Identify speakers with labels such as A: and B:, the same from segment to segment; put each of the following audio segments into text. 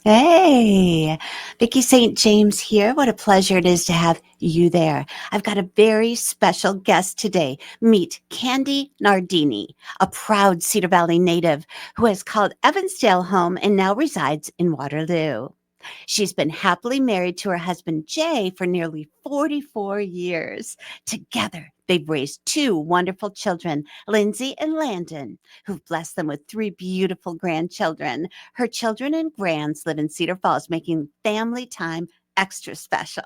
A: Hey, Vicki St. James here. What a pleasure it is to have you there. I've got a very special guest today. Meet Candy Nardini, a proud Cedar Valley native who has called Evansdale home and now resides in Waterloo. She's been happily married to her husband Jay for nearly 44 years. Together, they've raised two wonderful children, Lindsay and Landon, who've blessed them with three beautiful grandchildren. Her children and grands live in Cedar Falls, making family time extra special.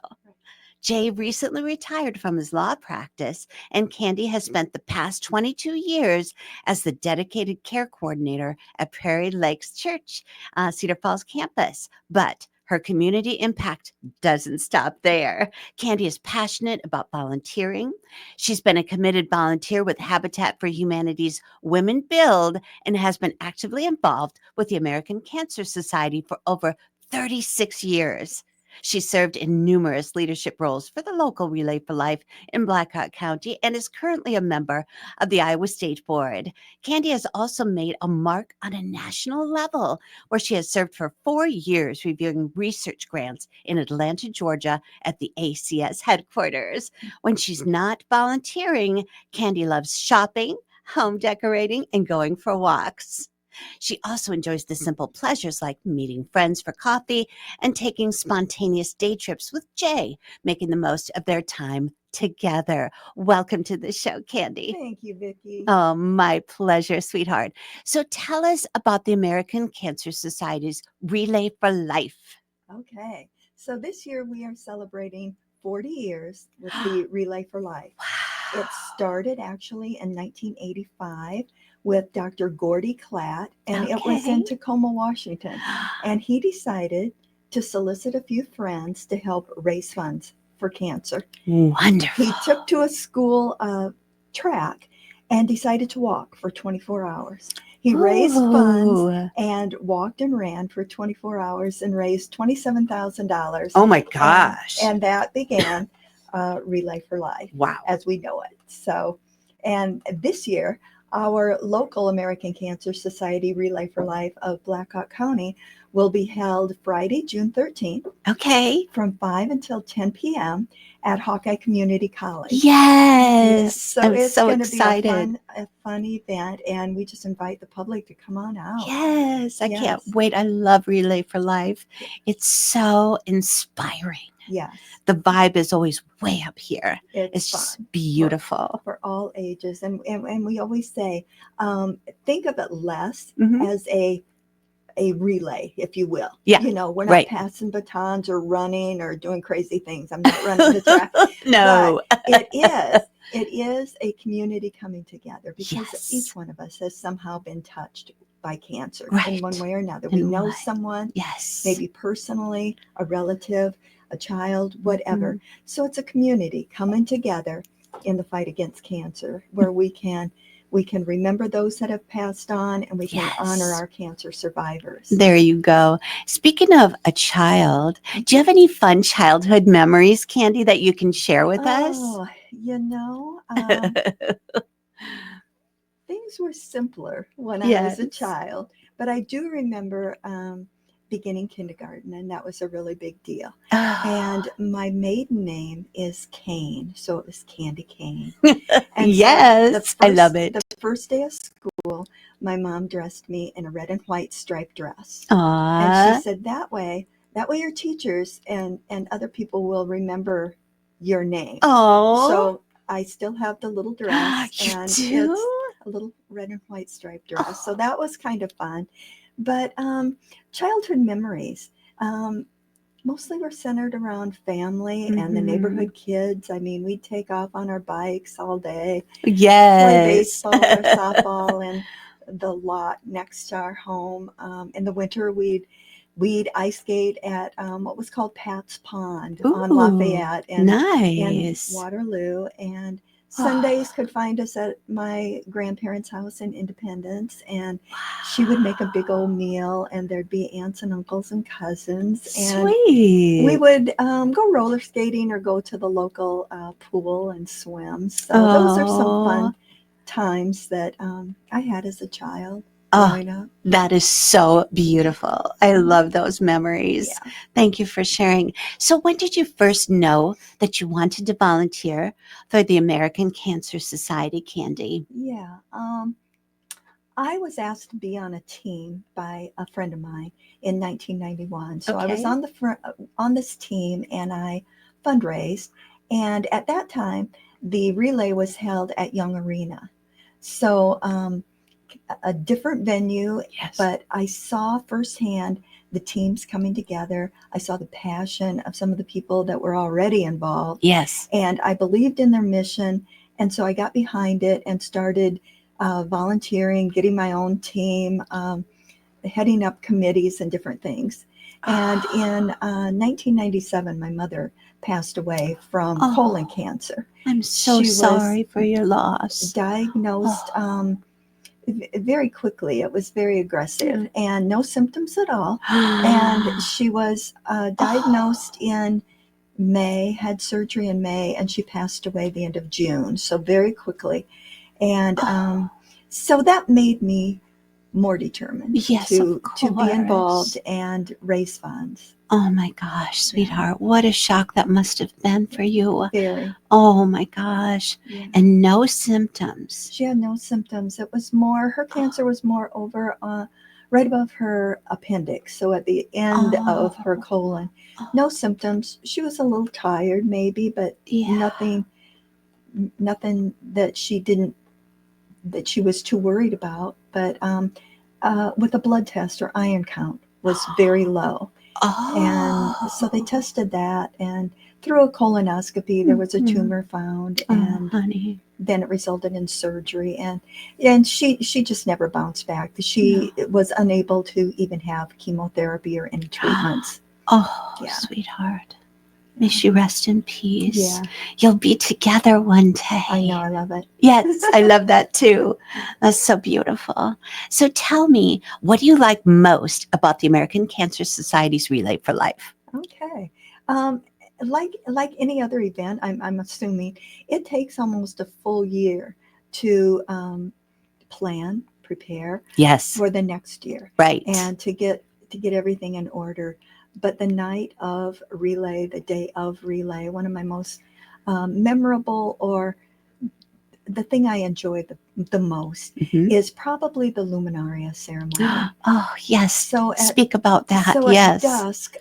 A: Jay recently retired from his law practice, and Candy has spent the past 22 years as the dedicated care coordinator at Prairie Lakes Church, Cedar Falls campus. But her community impact doesn't stop there. Candy is passionate about volunteering. She's been a committed volunteer with Habitat for Humanity's Women Build and has been actively involved with the American Cancer Society for over 36 years. She served in numerous leadership roles for the local Relay for Life in Blackhawk County and is currently a member of the Iowa State Board. Candy has also made a mark on a national level, where she has served for 4 years reviewing research grants in Atlanta, Georgia at the ACS headquarters. When she's not volunteering, Candy loves shopping, home decorating, and going for walks. She also enjoys the simple pleasures like meeting friends for coffee and taking spontaneous day trips with Jay, making the most of their time together. Welcome to the show, Candy.
B: Thank you, Vicki.
A: Oh, my pleasure, sweetheart. So tell us about the American Cancer Society's Relay for Life.
B: Okay, so this year we are celebrating 40 years with the Relay for Life. It started actually in 1985 with Dr. Gordy Klatt, and it was in
A: Okay.
B: Tacoma, Washington. And he decided to solicit a few friends to help raise funds for cancer.
A: Wonderful.
B: He took to a school track and decided to walk for 24 hours. He raised funds
A: Ooh.
B: and walked and ran for 24 hours and raised $27,000.
A: Oh my gosh.
B: And that began Relay for Life
A: Wow.
B: as we know it. So, and this year, our local American Cancer Society Relay for Life of Blackhawk County will be held Friday, June 13th
A: Okay.
B: from 5 until 10 p.m. at Hawkeye Community College.
A: Yes.
B: So
A: I'm
B: it's
A: so
B: going to be
A: excited.
B: a fun event, and we just invite the public to come on out.
A: Yes, I can't
B: Yes.
A: wait. I love Relay for Life. It's so inspiring.
B: Yes,
A: The vibe is always way up here.
B: it's
A: It's just
B: fun
A: beautiful.
B: for all ages. And we always say, think of it less
A: Mhm.
B: as a relay, if you will.
A: Yeah,
B: You know, we're not
A: right.
B: passing batons or running or doing crazy things. I'm not running the track.
A: No.
B: But it is a community coming together because
A: Yes.
B: each one of us has somehow been touched by cancer in
A: Right.
B: one way or another.
A: In
B: We know
A: one.
B: someone,
A: Yes.
B: maybe personally, a relative, a child, whatever.
A: Mhm.
B: So it's a community coming together in the fight against cancer, where we can remember those that have passed on, and we can honor
A: Yes.
B: our cancer survivors.
A: There you go. Speaking of a child, do you have any fun childhood memories, Candy, that you can share with us?
B: Oh, things were simpler when I was a
A: Yes.
B: child, but I do remember beginning kindergarten, and that was a really big deal.
A: Oh.
B: And my maiden name is Kane, so it was Candy Kane. And
A: Yes, I love it.
B: The first day of school, my mom dressed me in a red and white striped dress, and
A: Aw.
B: she said, that way your teachers and other people will remember your name.
A: Oh.
B: So I still have the little dress,
A: You
B: and
A: do?
B: it's a little red and white striped dress. So that was kind of fun. But childhood memories mostly were centered around family and the
A: Mhm.
B: neighborhood kids. I mean, we'd take off on our bikes all day, play
A: Yes.
B: baseball or softball in the lot next to our home. In the winter, we'd ice skate at what was called Pat's Pond on
A: Ooh,
B: Lafayette and in
A: nice.
B: Waterloo. And Sundays could find us at my grandparents' house in Independence, and she would make a big old meal, and there'd be aunts and uncles and cousins, and we
A: Sweet.
B: would go roller skating or go to the local pool and swim. So those are some
A: Oh,
B: fun times that I had as a child.
A: Oh,
B: growing up.
A: that is so beautiful. I
B: Mhm.
A: love those memories.
B: Yeah,
A: Thank you for sharing. So, when did you first know that you wanted to volunteer for the American Cancer Society, Candy?
B: yeah. I was asked to be on a team by a friend of mine in 1991. So I was
A: Okay.
B: on on this team, and I fundraised. And at that time, the relay was held at Young Arena. So a different venue,
A: Yes.
B: but I saw firsthand the teams coming together. I saw the passion of some of the people that were already involved,
A: Yes.
B: and I believed in their mission. And so I got behind it and started volunteering, getting my own team, heading up committees and different things. And in 1997, my mother passed away from colon
A: Oh,
B: cancer.
A: I'm so
B: She was
A: sorry for your loss.
B: diagnosed
A: Oh.
B: very quickly. It was very aggressive
A: Mm.
B: and no symptoms at all. And she was diagnosed
A: Oh.
B: in May, had surgery in May, and she passed away the end of June. So very quickly. And
A: Oh.
B: so that made me more determined
A: Yes, of
B: to be involved
A: course.
B: and raise funds.
A: Oh my gosh,
B: Yeah,
A: sweetheart, what a shock that must have been for you.
B: very.
A: Oh my gosh.
B: Yeah.
A: And no symptoms.
B: She had no symptoms. It was more, her cancer was more over right above her appendix. So at the end of her
A: Oh,
B: colon,
A: oh,
B: no symptoms. She was a little tired maybe, but
A: yeah.
B: nothing that that she was too worried about. But with a blood test, her iron count was very low. And so they
A: Oh.
B: tested that, and through a colonoscopy, there was a
A: Mhm.
B: tumor found,
A: Oh,
B: and
A: honey.
B: then it resulted in surgery. And she just never bounced back.
A: No.
B: She was unable to even have chemotherapy or any treatments.
A: Oh,
B: Yeah,
A: sweetheart. May she rest in peace.
B: yeah.
A: You'll be together one
B: I know,
A: day.
B: I love it.
A: Yes, I love that too. That's so beautiful. So tell me, what do you like most about the American Cancer Society's Relay for Life?
B: Okay. Um, like any other event, I'm assuming it takes almost a full year to plan, prepare
A: Yes,
B: for the next year,
A: right.
B: and to get everything in order. But the night of relay, the day of relay, one of my most memorable, or the thing I enjoy the most,
A: Mhm.
B: is probably the luminaria ceremony.
A: Oh, yes.
B: So at
A: Speak about that.
B: so at
A: Yes.
B: dusk,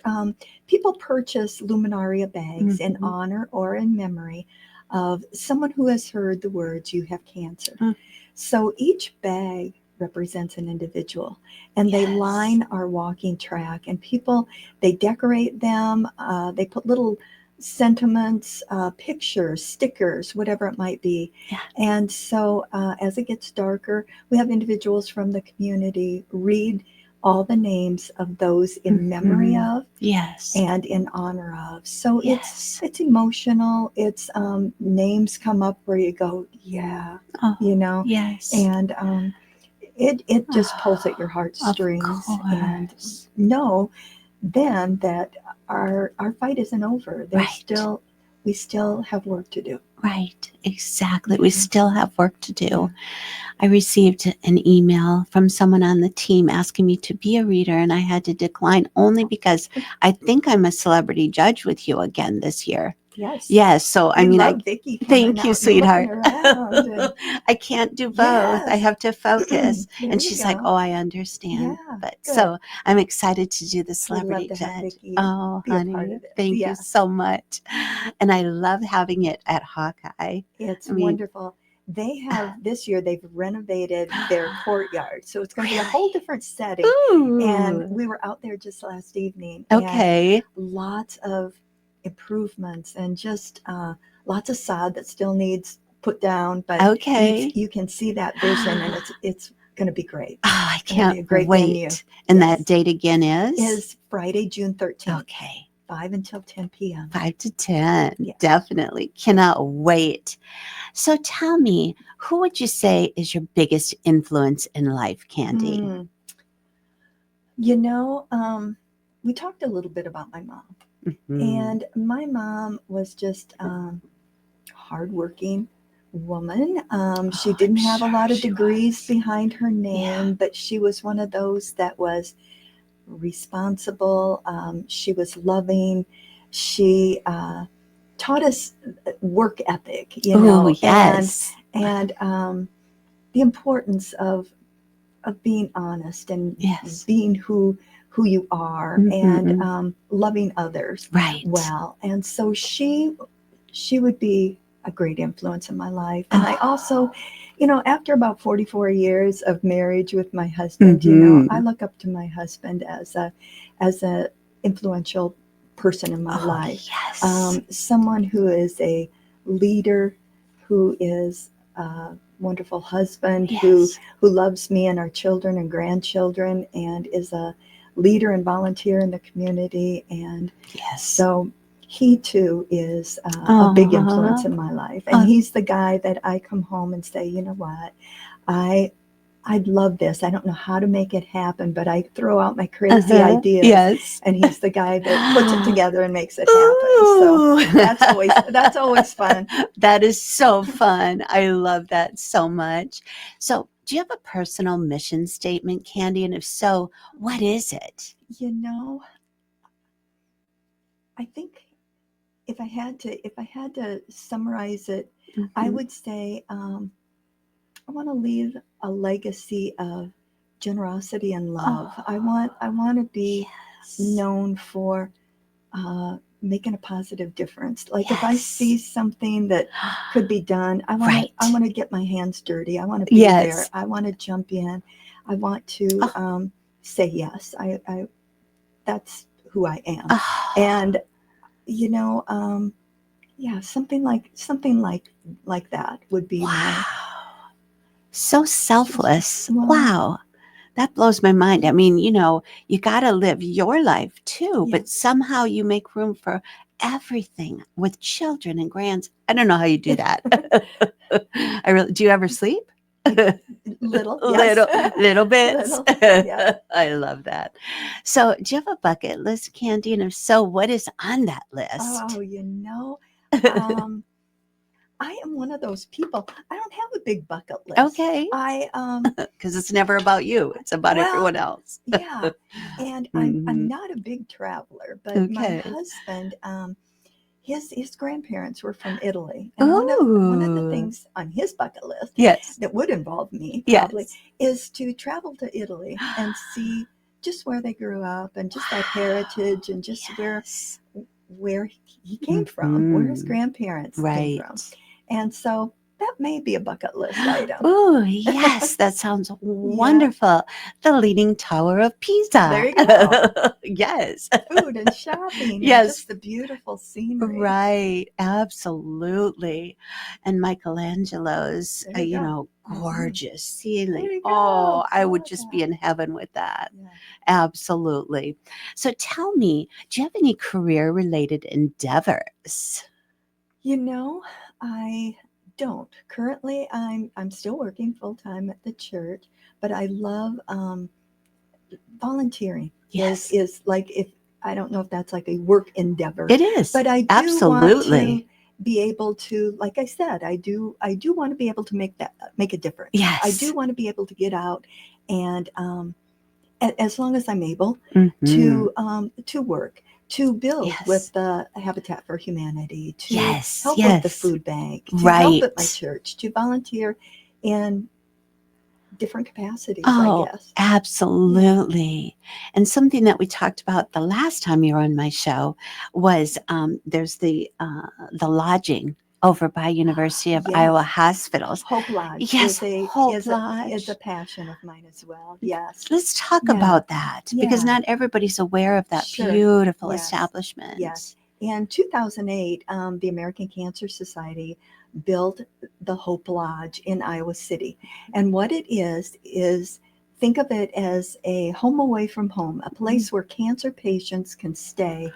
B: people purchase luminaria bags in
A: Mhm.
B: honor or in memory of someone who has heard the words, "You have cancer."
A: Mm.
B: So each bag represents an individual, and they
A: Yes.
B: line our walking track. And people, they decorate them, they put little sentiments, pictures, stickers, whatever it might be.
A: Yeah.
B: And so as it gets darker, we have individuals from the community read all the names of those in memory
A: Mhm.
B: of
A: Yes.
B: and in honor of. So
A: Yes.
B: it's emotional. It's names come up where you go, yeah, you
A: Oh,
B: know,
A: yes.
B: and it just pulls at your
A: Oh, of
B: heartstrings. And
A: course.
B: know then that our fight isn't over.
A: Right.
B: We still have work to do.
A: Right. Exactly. We
B: Yeah,
A: still have work to
B: yeah.
A: do. I received an email from someone on the team asking me to be a reader, and I had to decline only because I think I'm a celebrity judge with you again this year.
B: Yes,
A: Yes. So, I
B: we
A: mean, I
B: love Vicki coming
A: thank you,
B: out and looking
A: sweetheart.
B: around, and
A: I can't do both. I
B: yes.
A: have to focus.
B: There
A: And
B: you
A: she's like,
B: go.
A: oh, I understand.
B: Yeah,
A: But
B: good.
A: so I'm excited to do the
B: We'd love
A: celebrity
B: to have
A: judge.
B: Vicki
A: Oh,
B: be a part of
A: honey,
B: this.
A: thank you
B: Yes,
A: so much. And I love having it at Hawkeye. I
B: it's
A: mean,
B: wonderful. They have this year, they've renovated their courtyard. So it's going to be a whole
A: really?
B: different setting. And
A: Ooh.
B: we were out there just last evening, and
A: Okay.
B: lots of improvements, and just lots of sod that still needs put down. But
A: Okay.
B: you can see that vision, and it's going to be great.
A: Oh, I
B: It's going to be
A: can't
B: a great venue.
A: wait. And that
B: Yes.
A: date again is?
B: Is Friday, June 13th,
A: Okay.
B: 5 until 10 p.m.
A: 5 to 10.
B: Yes.
A: Definitely. Cannot wait. So tell me, who would you say is your biggest influence in life, Candy?
B: Mm. You know, we talked a little bit about my mom,
A: Mhm.
B: and my mom was just hardworking, woman. She
A: Oh,
B: didn't
A: I'm
B: have a
A: sure
B: lot of
A: she
B: degrees
A: was.
B: behind her
A: Yeah.
B: name, but she was one of those that was responsible. She was loving. She taught us work ethic,
A: Oh,
B: and
A: yes.
B: and the importance of being honest and
A: Yes.
B: being who you are, and
A: Mm-hmm.
B: loving others
A: Right.
B: well. And so she would be a great influence in my life. And I also,
A: Oh.
B: after about 44 years of marriage with my husband, I
A: Mm-hmm.
B: look up to my husband as a influential person in my
A: Oh,
B: life.
A: yes.
B: Someone who is a leader, who is a wonderful husband, who
A: Yes.
B: who loves me and our children and grandchildren, and is a leader and volunteer in the community. And
A: Yes.
B: so he too is a big influence
A: Oh.
B: in my life. And
A: Oh.
B: he's the guy that I come home and say, you know what, I I'd love this. I don't know how to make it happen, but I throw out my crazy
A: Uh-huh.
B: ideas,
A: Yes.
B: and he's the guy that puts it together and makes it happen. So
A: Ooh.
B: that's always fun.
A: That is so fun. I love that so much. So, do you have a personal mission statement, Candy? And if so, what is it?
B: You know, I think if I had to summarize it, I
A: Hmm.
B: would say I want to leave a legacy of generosity and love.
A: Oh,
B: I want to be
A: yes.
B: known for making a positive difference. Like if I see
A: Yes.
B: something that could be done, I want to I
A: Right.
B: want to get my hands dirty. I want to be there.
A: Yes.
B: I want to jump in. I want to
A: Oh,
B: say yes. I That's who I am.
A: oh,
B: And you know, yeah, something like that would be my
A: wow. So selfless.
B: well,
A: Wow. That blows my mind. I mean, you got to live your life too,
B: yeah,
A: but somehow you make room for everything with children and grands. I don't know how you do that. Do you ever sleep?
B: I little, yes,
A: little little bits.
B: little, yes.
A: I love that. So, do you have a bucket list, Candy? And if so, what is on that list?
B: Oh, um, I am one of those people. I don't have a big bucket list.
A: Okay,
B: I
A: because it's never about you; it's about
B: well,
A: everyone else.
B: yeah, and I'm
A: Hmm.
B: not a big traveler, but my
A: Okay.
B: husband, his grandparents were from Italy, and one of the
A: Ooh.
B: things on his bucket list
A: Yes.
B: that would involve me probably
A: Yes.
B: is to travel to Italy and see just where they grew up, and just that
A: Wow.
B: heritage, and just
A: Yes.
B: where he came from, where his
A: Mhm.
B: grandparents came from.
A: Right.
B: And so that may be a bucket list item.
A: Oh, yes, that sounds
B: Yeah,
A: wonderful. The Leaning Tower of
B: there
A: Pisa.
B: you go.
A: Yes.
B: Food and shopping and
A: Yes,
B: just the beautiful scenery.
A: right. Absolutely. And Michelangelo's,
B: There you go. Hmm.
A: gorgeous ceiling.
B: There you go.
A: Oh, I would
B: Oh,
A: just be
B: yeah.
A: in heaven with that.
B: Yeah.
A: Absolutely. So tell me, do you have any career related endeavors?
B: You know, I don't. Currently, I'm still working full time at the church, but I love volunteering. Is
A: Yes,
B: is like, if I don't know if that's like a work endeavor,
A: it is.
B: but I do want to
A: Absolutely.
B: be able to, like I said, I do want to be able to make a difference. I do
A: Yes.
B: want to be able to get out and as long as I'm able
A: Hmm.
B: to work, to build with
A: Yes.
B: the Habitat for Humanity, to
A: Yes.
B: help with the
A: Yes.
B: food bank, to help at my
A: Right.
B: church, to volunteer in different capacities, I
A: Oh,
B: guess. Yeah.
A: absolutely. And something that we talked about the last time you were on my show was there's the lodging over by University of Iowa
B: Yes.
A: hospitals.
B: Hope Lodge
A: Yes,
B: is a
A: Hope
B: is a is a
A: Lodge.
B: passion of mine as well. Yes.
A: Let's talk
B: Yeah.
A: about that because
B: Yeah.
A: not everybody's aware of that
B: Sure.
A: beautiful
B: Yes. Yes.
A: establishment.
B: In 2008, the American Cancer Society built the Hope Lodge in Iowa City. And what it is think of it as a home away from home, a
A: Mm.
B: place where cancer patients can stay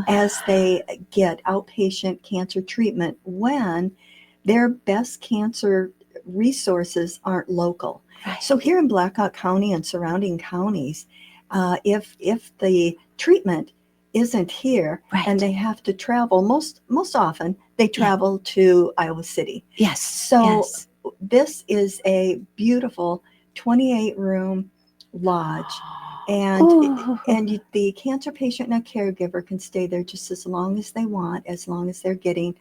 B: as they get outpatient cancer treatment when their best cancer resources aren't local. So
A: Right.
B: here in Blackhawk County and surrounding counties, if the treatment isn't here,
A: Right.
B: and they have to travel. Most often, they
A: Yeah.
B: travel to Iowa City.
A: Yes.
B: So
A: yes.
B: this is a beautiful 28-room lodge, and
A: Ooh.
B: the cancer patient and a caregiver can stay there just as long as they want, as long as they're getting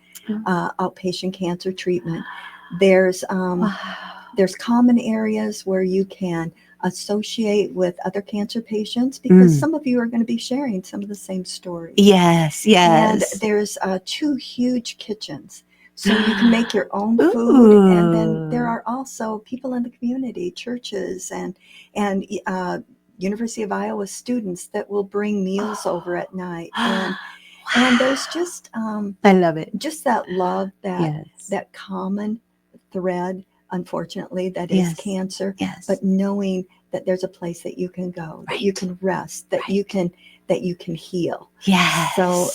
B: outpatient cancer treatment. There's
A: Wow.
B: there's common areas where you can associate with other cancer patients, because some of you are going to be sharing some of the same stories.
A: Yes.
B: And
A: Yes.
B: there's 2 huge kitchens, so you can make your own food. And then there
A: Ooh.
B: are also people in the community, churches, and University of Iowa students that will bring meals over at night. And there's just
A: I love it.
B: just that love,
A: Yes.
B: that common thread, unfortunately, that is
A: Yes.
B: cancer.
A: Yes.
B: But knowing that there's a place that you can go, that you
A: Right.
B: can rest, that you can heal.
A: Yes.
B: So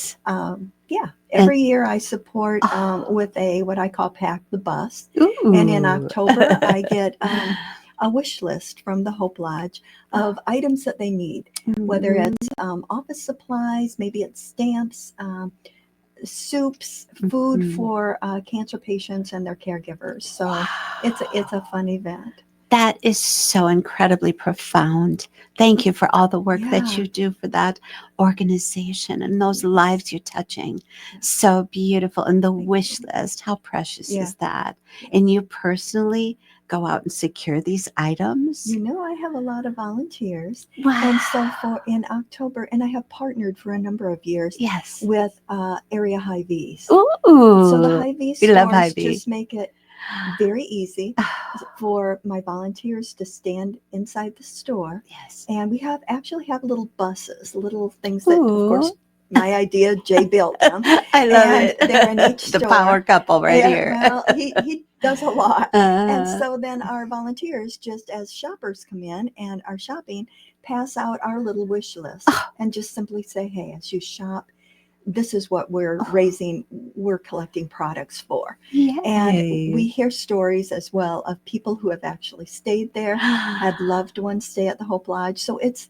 B: yeah, every year I support with what I call Pack the Bus.
A: Ooh.
B: And in October I get a wish list from the Hope Lodge of items that they need, whether it's office supplies, maybe it's stamps, soups, food for cancer patients and their caregivers. So it's a fun event.
A: That is so incredibly profound. Thank you for all the work that
B: Yeah.
A: you do for that organization and those lives you're touching. So beautiful. And the wish list, how precious
B: Yeah.
A: is that?
B: Yeah.
A: And you personally go out and secure these items?
B: You know, I have a lot of volunteers.
A: Wow.
B: And so in October, and I have partnered for a number of years
A: Yes.
B: with area Hy-Vees.
A: Ooh.
B: So the Hy-Vee
A: We love
B: stores
A: Hy-Vee.
B: just make it very easy for my volunteers to stand inside the store.
A: Yes.
B: And we actually have little buses, little things that, of course,
A: Ooh.
B: my idea, Jay built them.
A: I love
B: And
A: it.
B: they're in each
A: The
B: store.
A: power couple right
B: Yeah,
A: here.
B: well, he does a lot. And
A: Uh,
B: so then our volunteers, just as shoppers come in and are shopping, pass out our little wish list and just simply say, hey, as you shop, this is what we're collecting products for. And we hear stories as well of people who have actually stayed there, had loved ones stay at the Hope Lodge. So it's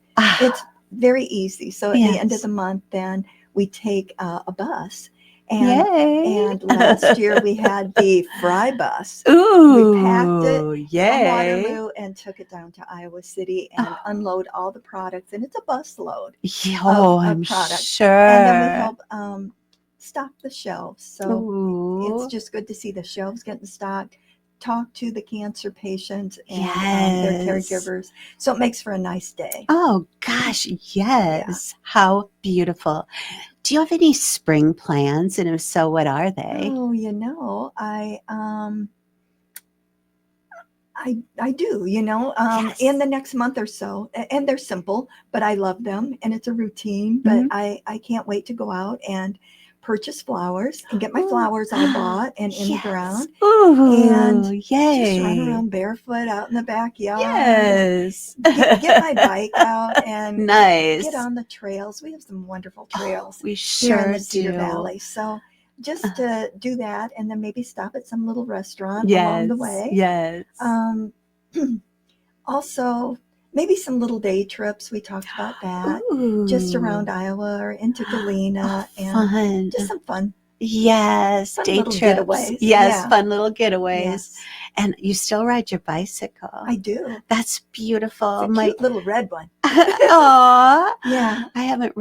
B: very easy. So at the end of the month, then we take a bus. And last year we had the Fry bus.
A: Ooh,
B: we packed it from
A: yay.
B: Waterloo and took it down to Iowa City and unload all the products. And it's a bus load of
A: I'm
B: products.
A: sure.
B: And then we help stock the shelves. So
A: Ooh.
B: it's just good to see the shelves getting stocked, talk to the cancer patients and their caregivers. So it makes for a nice day.
A: Oh, gosh, yes. How beautiful. Do you have any spring plans? And if so, what are they?
B: Oh, you know, I do, you know, in the next month or so, and they're simple, but I love them and it's a routine, but I can't wait to go out and purchase flowers and get my flowers all bought and in the ground. And just run around barefoot out in the backyard.
A: Yes.
B: Get my bike out and
A: nice.
B: Get on the trails. We have some wonderful trails
A: we
B: here in the
A: sure
B: Cedar
A: do.
B: Valley. So just to do that and then maybe stop at some little restaurant along the way.
A: Yes.
B: Also, maybe some little day trips. We talked about that.
A: Ooh.
B: Just around Iowa or into Galena.
A: And
B: just some fun.
A: Yes,
B: fun
A: day
B: little
A: trips.
B: Getaways.
A: Yes, fun little getaways.
B: Yes.
A: And you still ride your bicycle.
B: I do.
A: That's beautiful.
B: It's a cute little red one.
A: Aw.
B: Yeah.
A: I haven't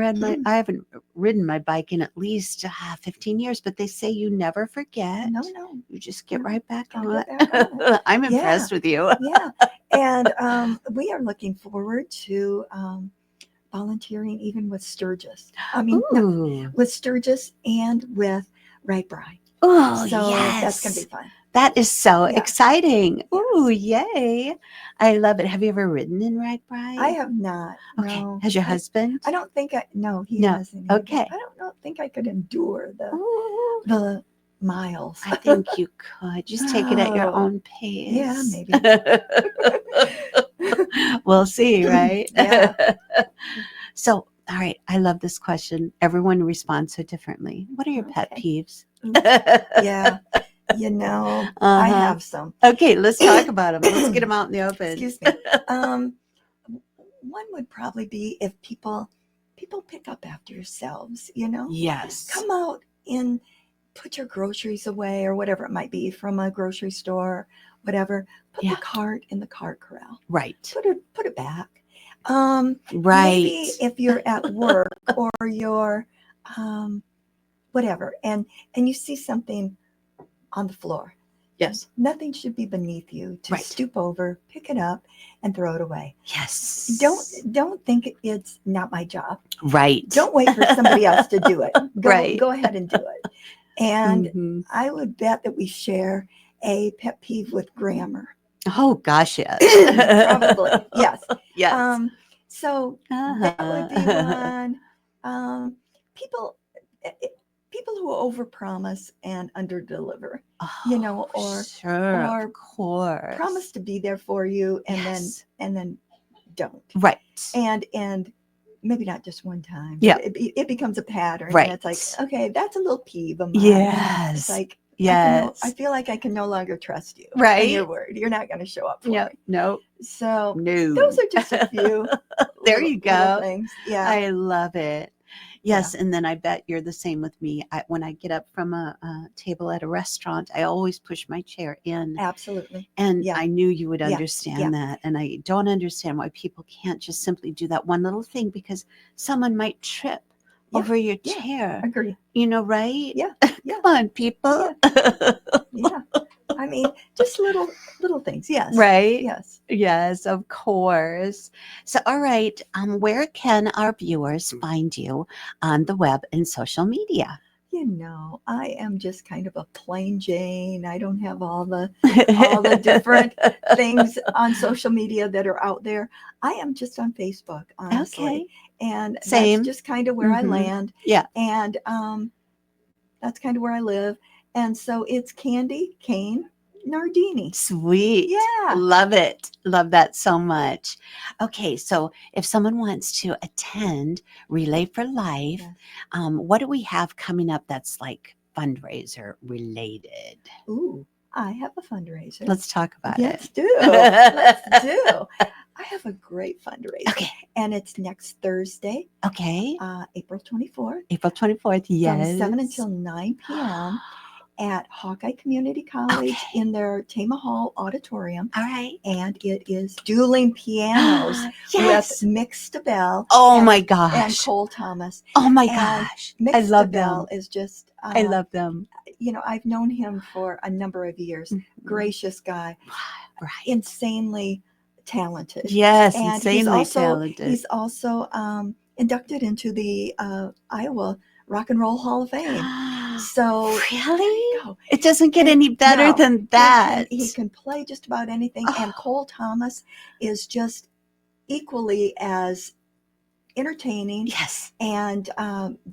A: ridden my bike in at least 15 years, but they say you never forget.
B: No.
A: You just get right back on
B: Get back on it.
A: I'm impressed with you.
B: Yeah. And we are looking forward to volunteering even with Sturgis. I mean, with Sturgis and with Right Bride.
A: Oh,
B: so
A: yes.
B: That's going to be fun.
A: That is so exciting. Ooh, yay. I love it. Have you ever ridden in Right Bride?
B: I have not.
A: Okay.
B: No.
A: Has your husband?
B: I don't think he hasn't.
A: Okay.
B: I don't think I could endure the miles.
A: I think you could. Just take it at your own pace.
B: Yeah, maybe.
A: We'll see, right?
B: Yeah.
A: So, all right. I love this question. Everyone responds so differently. What are your pet peeves?
B: Yeah. You know, I have some.
A: Okay, let's talk about them. Let's get them out in the open.
B: Excuse me. One would probably be if people people pick up after yourselves, you know?
A: Yes.
B: Come out and put your groceries away or whatever it might be from a grocery store, whatever. Put
A: Yeah.
B: the cart in the cart corral.
A: Right.
B: Put it back.
A: Right.
B: Maybe if you're at work or you're whatever, and you see something on the floor.
A: Yes.
B: Nothing should be beneath you to
A: Right.
B: stoop over, pick it up, and throw it away.
A: Yes.
B: Don't think it's not my job.
A: Right.
B: Don't wait for somebody else to do it.
A: Right.
B: Go ahead and do it. And
A: Mhm.
B: I would bet that we share a pet peeve with grammar.
A: Oh gosh, yes.
B: Probably, yes.
A: Yes.
B: So that would be one. People, people who overpromise and underdeliver, you know, or
A: sure,
B: or
A: of course.
B: promise to be there for you and
A: Yes.
B: then don't.
A: Right.
B: And maybe not just one time.
A: Yeah.
B: It becomes a pattern.
A: Right.
B: And it's like, okay, that's a little peeve of mine.
A: Yes.
B: It's like,
A: yes.
B: I feel like I can no longer trust you.
A: Right.
B: And your word. You're not going to show up for
A: Yeah.
B: me.
A: No.
B: So
A: No.
B: those are just a few.
A: There you go.
B: Little things. Yeah.
A: I love it. Yes, and then I bet you're the same with me. When I get up from a table at a restaurant, I always push my chair in.
B: Absolutely.
A: And
B: Yeah.
A: I knew you would
B: Yeah.
A: understand that. And I don't understand why people can't just simply do that one little thing, because someone might trip over your chair.
B: Agree.
A: You know, right?
B: Yeah. Yeah.
A: Come on, people.
B: Yeah. I mean, just little things. Yes.
A: Right?
B: Yes.
A: Yes, of course. So, all right. Where can our viewers find you on the web and social media?
B: You know, I am just kind of a plain Jane. I don't have all the different things on social media that are out there. I am just on Facebook, honestly.
A: Okay.
B: And
A: Same.
B: that's just kind of where I land.
A: Yeah.
B: And that's kind of where I live. And so it's Candy Cane Nardini.
A: Sweet.
B: Yeah.
A: Love it. Love that so much. Okay, so if someone wants to attend Relay for Life,
B: Yes.
A: What do we have coming up that's like fundraiser related?
B: Ooh, I have a fundraiser.
A: Let's talk about
B: Let's
A: it.
B: do. Let's do. I have a great fundraiser.
A: Okay.
B: And it's next Thursday,
A: Okay.
B: April 24th.
A: April 24th. Yes.
B: From 7 until 9 p.m. at Hawkeye Community College in their Tama Hall auditorium.
A: All right.
B: And it is dueling pianos
A: yes.
B: with Mick Stabell.
A: Oh
B: and,
A: my gosh.
B: And Cole Thomas.
A: Oh my
B: And
A: gosh.
B: Mick
A: I love
B: Stabell
A: them.
B: is just
A: I love them.
B: You know, I've known him for a number of years. Gracious guy.
A: Right.
B: Insanely talented.
A: Yes,
B: and
A: insanely talented.
B: He's also inducted into the Iowa Rock and Roll Hall of Fame. So
A: really, it doesn't get any better than that.
B: He can play just about anything, and Cole Thomas is just equally as entertaining,
A: yes,
B: and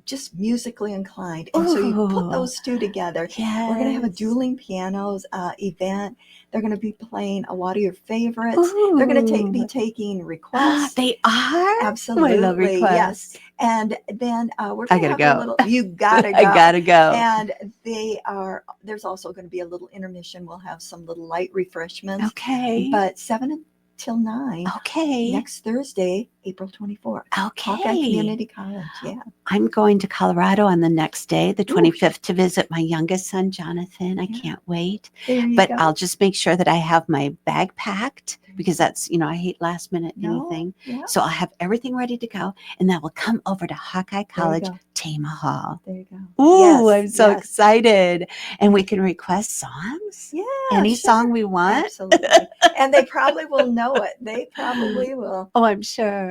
B: just musically inclined. And so you put those two together.
A: Yes.
B: We're going to have a dueling pianos event. They're going to be playing a lot of your favorites. They're going to be taking requests.
A: They are?
B: Absolutely.
A: I love requests.
B: Yes. And then we're going to have
A: go.
B: a little, you gotta go.
A: I gotta go.
B: And there's also going to be a little intermission. We'll have some little light refreshments.
A: Okay.
B: But 7 till 9.
A: Okay.
B: Next Thursday, April 24th.
A: Okay.
B: Hawkeye Community College. Yeah.
A: I'm going to Colorado on the next day, the 25th, to visit my youngest son, Jonathan. I can't wait. But I'll just make sure that I have my bag packed, because that's, I hate last minute anything.
B: Yeah.
A: So I'll have everything ready to go, and then we'll come over to Hawkeye College, Tama Hall.
B: There you go.
A: Ooh, I'm so excited. And we can request songs.
B: Yeah.
A: Any song we want.
B: Absolutely. And they probably will know it. They probably will.
A: Oh, I'm sure.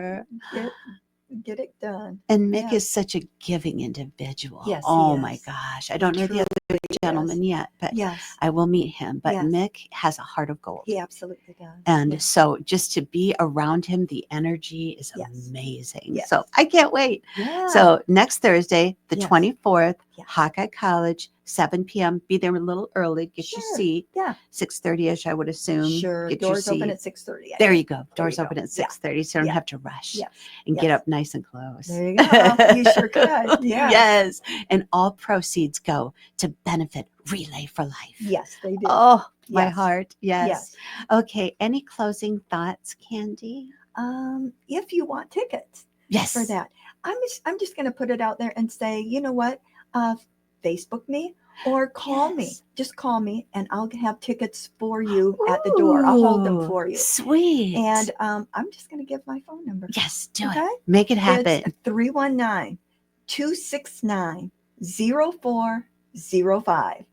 B: Get it done.
A: And Mick is such a giving individual.
B: Yes.
A: Oh my gosh. I don't know the other gentleman yet, but I will meet him. But Mick has a heart of gold.
B: He absolutely does.
A: And so just to be around him, the energy is amazing. So I can't wait.
B: Yeah.
A: So next Thursday, the 24th, Hawkeye College, 7 p.m. Be there a little early, get your seat.
B: Yeah.
A: 6:30ish, I would assume.
B: Sure.
A: Get
B: Doors
A: your seat.
B: open at 6:30.
A: There you go. Doors open at 6:30, so you don't have to rush and get up nice and close.
B: There you go. You sure could. Yeah.
A: Yes. And all proceeds go to benefit Relay for Life.
B: Yes, they do.
A: Oh, my heart. Yes. Okay. Any closing thoughts, Candy?
B: If you want tickets for that, I'm just going to put it out there and say, you know what? Facebook me or call me.
A: Yes.
B: Just call me and I'll have tickets for you at the door. I'll hold them
A: Ooh,
B: for you.
A: sweet.
B: And I'm just going to give my phone number.
A: Yes, do
B: Okay?
A: it. Make it happen.
B: It's 319 269 0405.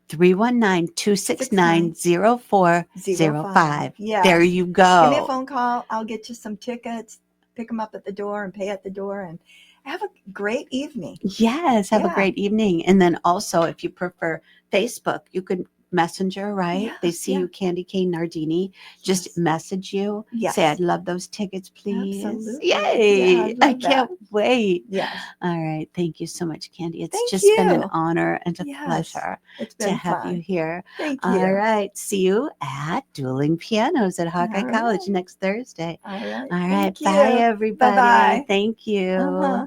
A: 319-269-0405.
B: Yes.
A: There you
B: Give me a
A: go.
B: phone call. I'll get you some tickets, pick them up at the door and pay at the door, and have a great evening.
A: Yes, have a
B: Yeah.
A: great evening. And then also, if you prefer Facebook, you could messenger, right?
B: Yeah,
A: They see
B: yeah.
A: you, Candy Cane Nardini. Just
B: Yes.
A: message you.
B: Yes.
A: Say, I'd love those tickets, please.
B: Absolutely.
A: Yay.
B: Yeah,
A: I
B: love
A: can't
B: that.
A: wait.
B: Yes.
A: All right. Thank you so much, Candy. It's
B: Thank
A: just been an
B: you.
A: honor and a
B: Yes.
A: pleasure
B: It's
A: to
B: been
A: have you
B: fun.
A: here.
B: Thank
A: All
B: you.
A: right. See you at Dueling Pianos at Hawkeye
B: All
A: College
B: right.
A: next Thursday.
B: All right.
A: All right.
B: Thank
A: Bye,
B: you.
A: everybody.
B: Bye-bye.
A: Thank you.
B: Uh-huh.